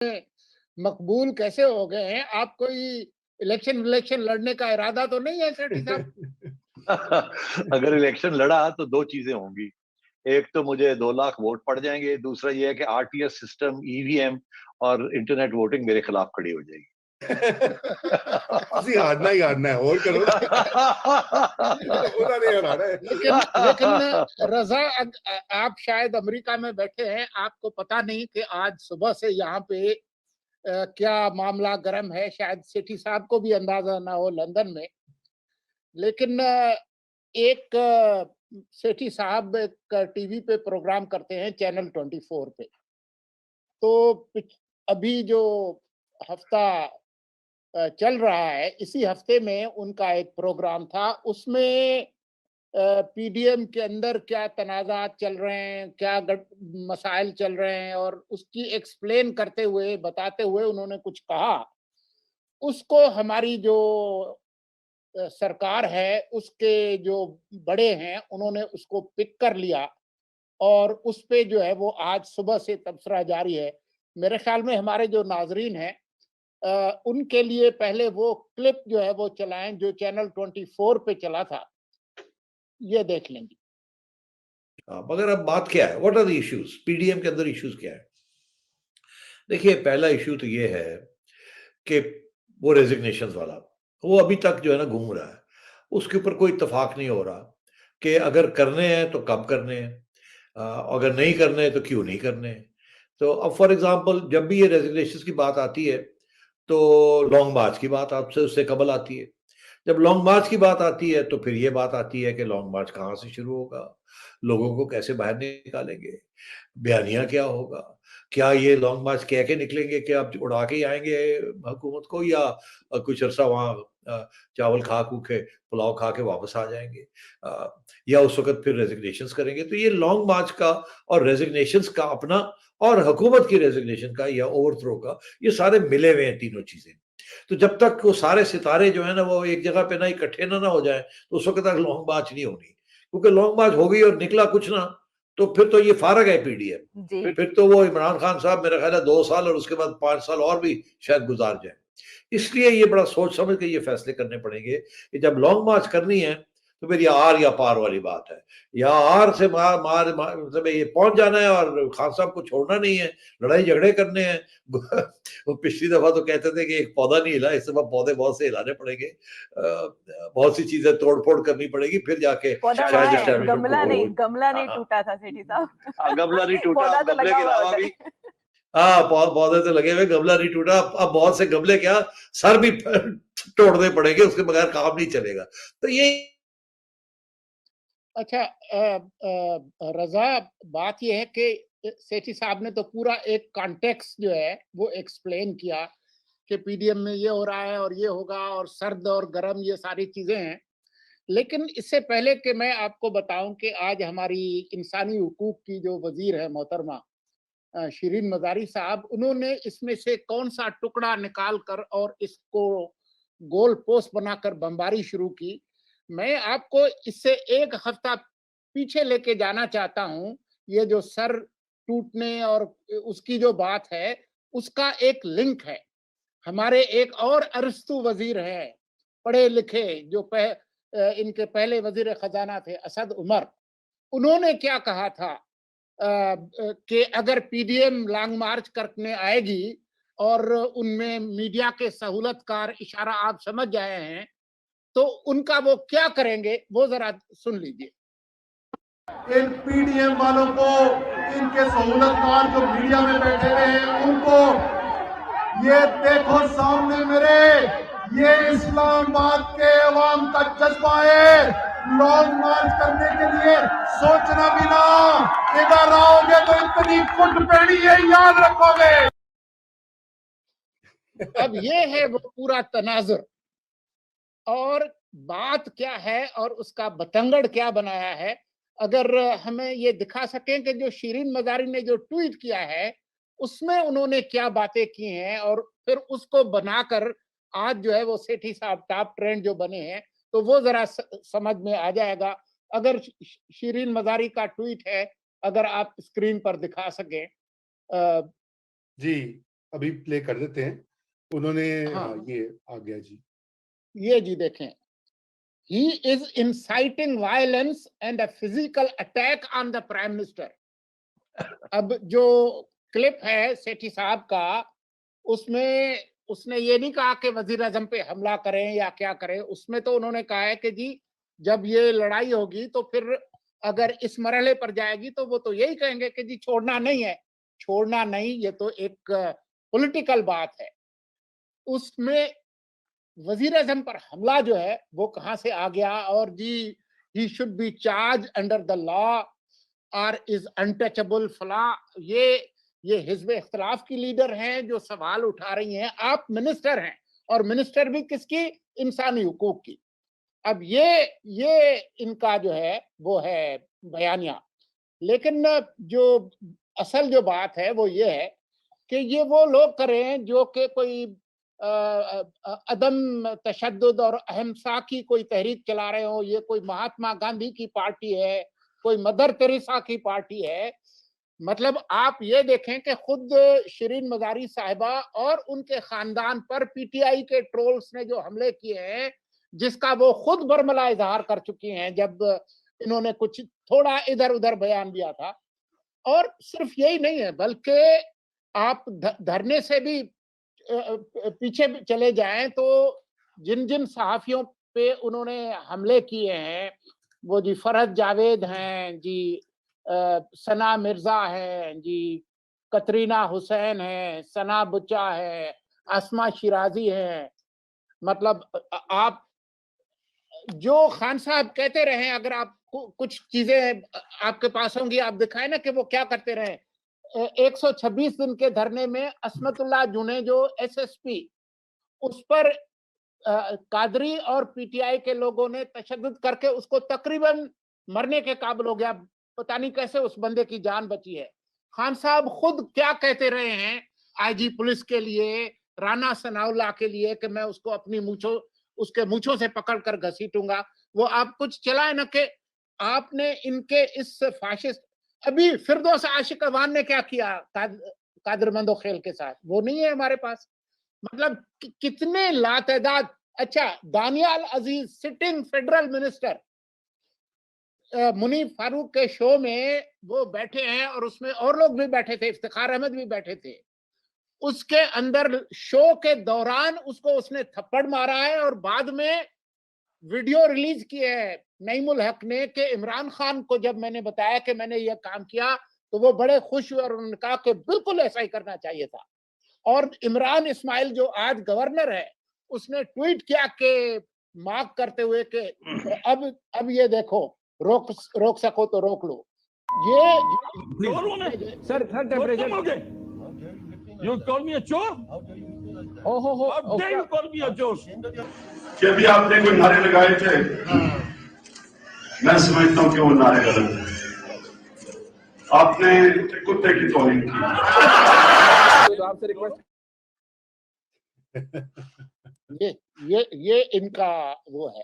मकबूल कैसे हो गए हैं? आप कोई इलेक्शन विलेक्शन लड़ने का इरादा तो नहीं है सेठी साहब? अगर इलेक्शन लड़ा तो दो चीजें होंगी। एक तो मुझे 2 लाख वोट पड़ जाएंगे, दूसरा ये है कि आरटीएस सिस्टम, ईवीएम और इंटरनेट वोटिंग मेरे खिलाफ खड़ी हो जाएगी। ਤੁਸੀਂ ਹਾਰਨਾ ਹੀ ਹਾरना है और करो ਉਹਨਾਂ ने हराना है। लेकिन लेकिन रजा आप शायद अमेरिका में बैठे हैं, आपको पता नहीं कि आज सुबह से यहाँ पे क्या मामला गर्म है। शायद सेठी साहब को भी अंदाजा ना हो लंदन में। लेकिन एक सेठी साहब एक टीवी पे प्रोग्राम करते हैं चैनल 24 पे। तो अभी जो हफ्ता चल रहा है, इसी हफ्ते में उनका एक प्रोग्राम था। उसमें पीडीएम के अंदर क्या तनाज़ात चल रहे हैं, क्या मसाइल चल रहे हैं, और उसकी एक्सप्लेन करते हुए, बताते हुए उन्होंने कुछ कहा। उसको हमारी जो सरकार है, उसके जो बड़े हैं, उन्होंने उसको पिक कर लिया और उस पे जो है वो आज सुबह से तबसरा जारी है। मेरे ख्याल में हमारे जो नाजरीन हैं, उनके लिए पहले वो क्लिप जो है वो चलाएं जो चैनल 24 पे चला था, ये देख लेंगे। मगर अब बात क्या है, what are the issues, PDM के अंदर इश्यूज क्या है? देखिए, पहला इश्यू तो ये है कि वो रेजिग्नेशन वाला, वो अभी तक जो है ना घूम रहा है। उसके ऊपर कोई इत्तेफाक नहीं हो रहा कि अगर करने हैं तो कब करने हैं, अगर नहीं करने हैं तो क्यों नहीं करने हैं। तो अब फॉर एग्जांपल जब भी ये रेजिग्नेशन की बात आती है तो लॉन्ग मार्च की बात आपसे उससे कबल आती है। जब लॉन्ग मार्च की बात आती है तो फिर ये बात आती है कि लॉन्ग मार्च कहाँ से शुरू होगा, लोगों को कैसे बाहर निकालेंगे, बयानिया क्या होगा, क्या ये लॉन्ग मार्च कह के निकलेंगे कि आप उड़ा के ही आएंगे हुकूमत को, या कुछ अरसा वहाँ चावल खा कू के पुलाव खा के वापस आ जाएंगे, या उस वक्त फिर रेजिग्नेशंस करेंगे। तो ये लॉन्ग मार्च का और रेजिग्नेशंस का अपना, और हुकूमत की रेजिग्नेशन का या ओवरथ्रो का, ये सारे मिले हुए हैं तीनों चीजें। तो जब तक वो सारे सितारे जो है ना वो एक जगह पे ना इकट्ठे ना हो जाए तो उस वक्त तक लॉन्ग मार्च नहीं होनी, क्योंकि लॉन्ग मार्च हो गई और निकला कुछ ना, तो फिर तो ये फारग है पीडीएम। जी। फिर तो वो इमरान खान साहब मेरा ख्याल है 2 साल और उसके बाद 5 साल और भी शायद गुजार जाए। इसलिए ये बड़ा सोच समझ के ये फैसले करने पड़ेंगे कि जब लॉन्ग मार्च करनी है तो फिर ये आर या पार वाली बात है। या आर से मतलब ये पहुंच जाना है और खान साहब को छोड़ना नहीं है, लड़ाई झगड़े करने हैं। वो पिछली दफा तो कहते थे कि एक पौधा नहीं हिला, इस दफा पौधे बहुत से हिलाने पड़ेंगे, बहुत सी चीजें तोड़ फोड़ करनी पड़ेगी, फिर जाके पौधा वहाँ शायद है, establishment गमला को नहीं, वो- गमला नहीं हाँ, टूटा था सेठी साहब। गमला नहीं टूटा, पौधा अब तो गमले लगा के हुआ है अलावा उधर। भी हाँ, पौधे तो लगे हुए, गमला नहीं टूटा। अब बहुत से गमले क्या, सर भी तोड़ने पड़ेंगे, उसके बगैर काम नहीं चलेगा। तो ये अच्छा, रजा, बात ये है कि सेठी साहब ने तो पूरा एक कॉन्टेक्स्ट जो है वो एक्सप्लेन किया कि पीडीएम में ये हो रहा है और ये होगा और सर्द और गर्म ये सारी चीजें हैं। लेकिन इससे पहले कि मैं आपको बताऊं कि आज हमारी इंसानी हुकूक की जो वजीर है मोहतरमा शिरीन मजारी साहब, उन्होंने इसमें से कौन सा टुकड़ा निकाल कर और इसको गोल पोस्ट बनाकर बमबारी शुरू की। मैं आपको इससे एक हफ्ता पीछे लेके जाना चाहता हूं। ये जो सर टूटने और उसकी जो बात है, उसका एक लिंक है। हमारे एक और अरस्तू वजीर हैं, पढ़े लिखे, जो इनके पहले वजीर खजाना थे, असद उमर। उन्होंने क्या कहा था कि अगर पीडीएम लॉन्ग मार्च करने आएगी और उनमें मीडिया के सहूलतकार, इशारा आप समझ जाए हैं, तो उनका वो क्या करेंगे, वो जरा सुन लीजिए। इन पीडीएम वालों को, इनके सहूलतकार जो मीडिया में बैठे हुए हैं, उनको ये देखो सामने मेरे, ये इस्लामाबाद के अवाम का जज्बा है। लॉन्ग मार्च करने के लिए सोचना भी ना, इधर आओगे तो इतनी कुट पैनी है, याद रखोगे। अब ये है वो पूरा तनाजुर, और बात क्या है और उसका बतंगड़ क्या बनाया है। अगर हमें ये दिखा सकें कि जो शिरीन मजारी ने जो ट्वीट किया है उसमें उन्होंने क्या बातें की हैं, और फिर उसको बनाकर आज जो है वो सेठी साहब टॉप ट्रेंड जो बने हैं, तो वो जरा समझ में आ जाएगा। अगर शिरीन मजारी का ट्वीट है, अगर आप स्क्रीन पर दिखा सकें। जी अभी प्ले कर देते हैं। उन्होंने हाँ। ये आ गया जी। ये जी देखें, he is inciting violence and a physical attack on the prime minister। अब जो क्लिप है सेठी साहब का, उसमें उसने ये नहीं कहा कि वजीर आजम पे हमला करें या क्या करें, उसमें तो उन्होंने कहा है कि जी जब ये लड़ाई होगी तो फिर अगर इस मरहले पर जाएगी तो वो तो यही कहेंगे कि जी छोड़ना नहीं है। छोड़ना नहीं, ये तो एक पॉलिटिकल बात है। उसमें वजीर आजम पर हमला जो है वो कहां से आ गया? और जी he should be charge under the law or is untouchable फला। ये हिजब इख्तिलाफ की लीडर हैं जो सवाल उठा रही हैं। आप मिनिस्टर हैं, और मिनिस्टर भी किसकी? इंसानी हुकूक की। अब ये इनका जो है वो है बयानिया। लेकिन जो असल जो बात है वो ये है कि ये वो लोग करें जो कि कोई अदम तशद्दुद और अहिंसा की कोई तहरीक चला रहे हो। ये कोई महात्मा गांधी की पार्टी है, कोई मदर तेरेसा की पार्टी है। मतलब आप ये देखें कि खुद शिरीन मजारी साहिबा और उनके खानदान पर पीटीआई के ट्रोल्स ने जो हमले किए हैं, जिसका वो खुद बरमला इजहार कर चुकी हैं जब इन्होंने कुछ थोड़ा इधर उधर बयान दिया था। और सिर्फ यही नहीं है, बल्कि आप धरने से भी पीछे चले जाएं तो जिन जिन सहाफियों पे उन्होंने हमले किए हैं, वो जी फरहद जावेद हैं जी, सना मिर्जा हैं जी, कतरीना हुसैन है, सना बुच्चा है, आसमा शिराजी है। मतलब आप जो खान साहब कहते रहे, अगर आप कुछ चीजें आपके पास होंगी, आप दिखाए ना कि वो क्या करते रहे। 126 दिन के धरने में असमतुल्लाह जुने जो एसएसपी, उस पर कादरी और पीटीआई के लोगों ने तशद्दुद करके उसको तकरीबन मरने के काबिल हो गया। पता नहीं कैसे उस बंदे की जान बची है। खान साहब खुद क्या कहते रहे हैं आईजी पुलिस के लिए, राना सनाउल्लाह के लिए, कि मैं उसको अपनी उसके मूंछों से पकड़कर घसीटूंगा। वो आप कुछ चलाए ना कि आपने इनके इस फाशिस्ट, अभी फिरदौस आशिक अवान ने क्या किया कादिर मंदोखेल के साथ, वो नहीं है हमारे पास। मतलब कितने लातदाद। अच्छा, Daniyal Aziz sitting federal minister Munif Farooq के शो में वो बैठे हैं, और उसमें और लोग भी बैठे थे, इफ्तिखार अहमद भी बैठे थे। उसके अंदर शो के दौरान उसको उसने थप्पड़ मारा है, और बाद में वीडियो रिलीज किए है नईमुल हक ने कि इमरान खान को जब मैंने बताया कि मैंने ये काम किया तो वो बड़े खुश हुए और उन्होंने कहा कि बिल्कुल ऐसा ही करना चाहिए था। और इमरान इस्माइल जो आज गवर्नर है, उसने ट्वीट किया कि मार्क करते हुए कि अब ये देखो, रोक सको तो रोक लो। ये sir temperature You call me a chore? How dare you call me a chore? कि भी आपने कोई नारे लगाए थे, मैं समझता हूँ कि वो नारे गलत थे। आपने कुत्ते की तौहीन की। तो आपसे रिक्वेस्ट, ये इनका वो है।